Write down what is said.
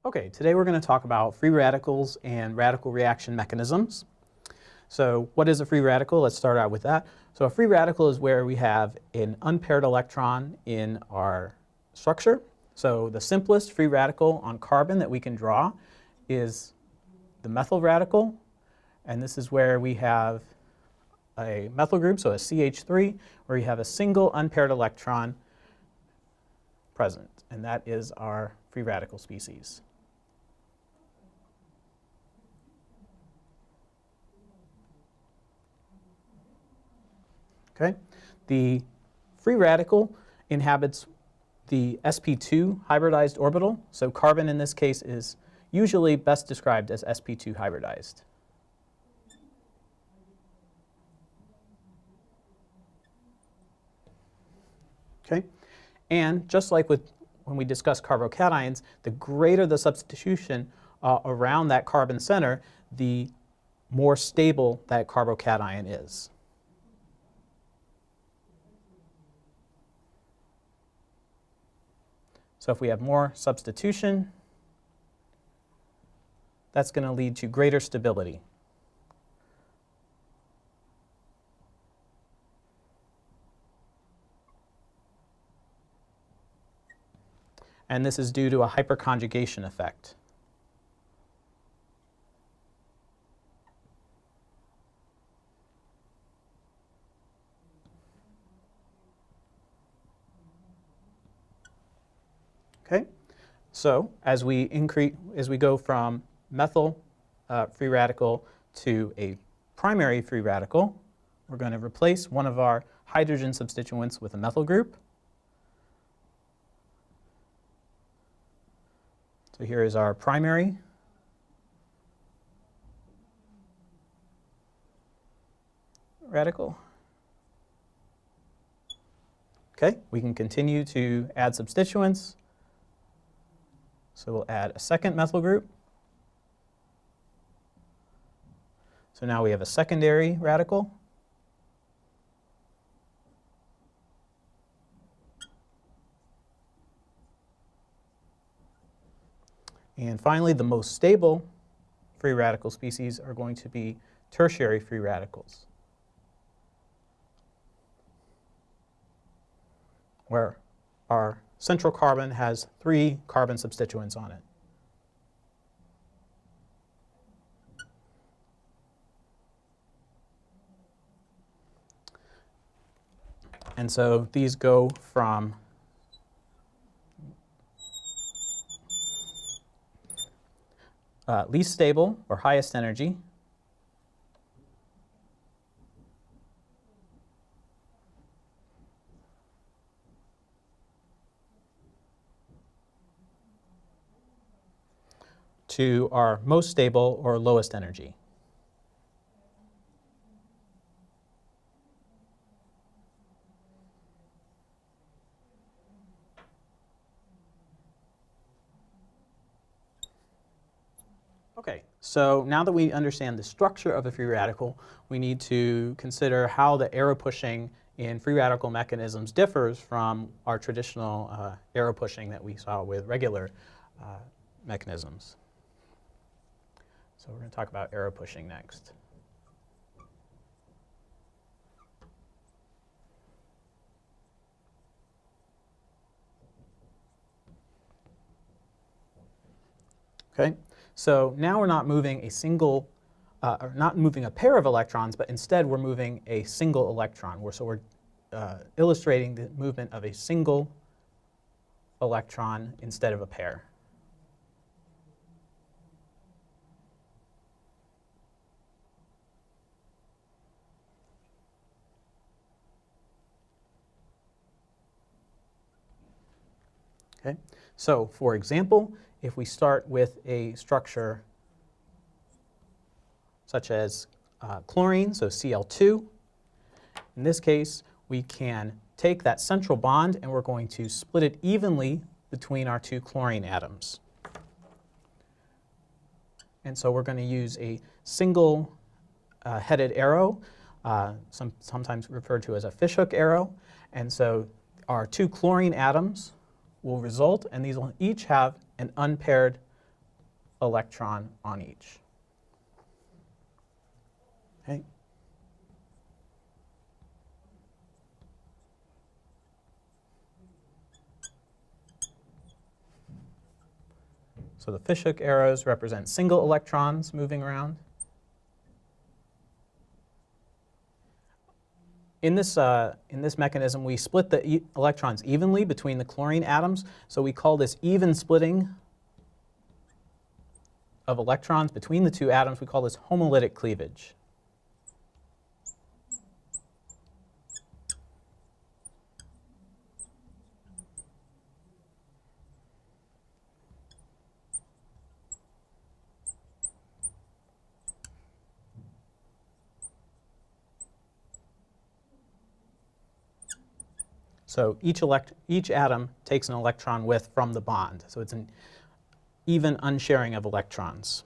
Okay, today we're going to talk about free radicals and radical reaction mechanisms. So what is a free radical? Let's start out with that. So a free radical is where we have an unpaired electron in our structure. So the simplest free radical on carbon that we can draw is the methyl radical. And this is where we have a methyl group, so a CH3, where you have a single unpaired electron present. And that is our free radical species. Okay. The free radical inhabits the sp2 hybridized orbital. So carbon in this case is usually best described as sp2 hybridized. Okay. And just like when we discuss carbocations, the greater the substitution around that carbon center, the more stable that carbocation is. So if we have more substitution, that's going to lead to greater stability. And this is due to a hyperconjugation effect. Okay, so as we go from methyl free radical to a primary free radical, we're going to replace one of our hydrogen substituents with a methyl group. So here is our primary. Radical. Okay, we can continue to add substituents. So we'll add a second methyl group. So now we have a secondary radical. And finally, the most stable free radical species are going to be tertiary free radicals, where our central carbon has 3 carbon substituents on it. And so these go from least stable or highest energy to our most stable or lowest energy. Okay, so now that we understand the structure of a free radical, we need to consider how the arrow pushing in free radical mechanisms differs from our traditional arrow pushing that we saw with regular mechanisms. So we're going to talk about arrow pushing next. Okay, so now we're not moving a single, or not moving a pair of electrons, but instead we're moving a single electron. So we're illustrating the movement of a single electron instead of a pair. Okay, so for example, if we start with a structure such as chlorine, so Cl2, in this case, we can take that central bond and we're going to split it evenly between our 2 chlorine atoms. And so we're going to use a single headed arrow, sometimes referred to as a fishhook arrow. And so our 2 chlorine atoms will result, and these will each have an unpaired electron on each. Okay. So the fishhook arrows represent single electrons moving around. In this mechanism, we split the electrons evenly between the chlorine atoms, so we call this even splitting of electrons between the two atoms. We call this homolytic cleavage. So each atom takes an electron from the bond. So it's an even unsharing of electrons.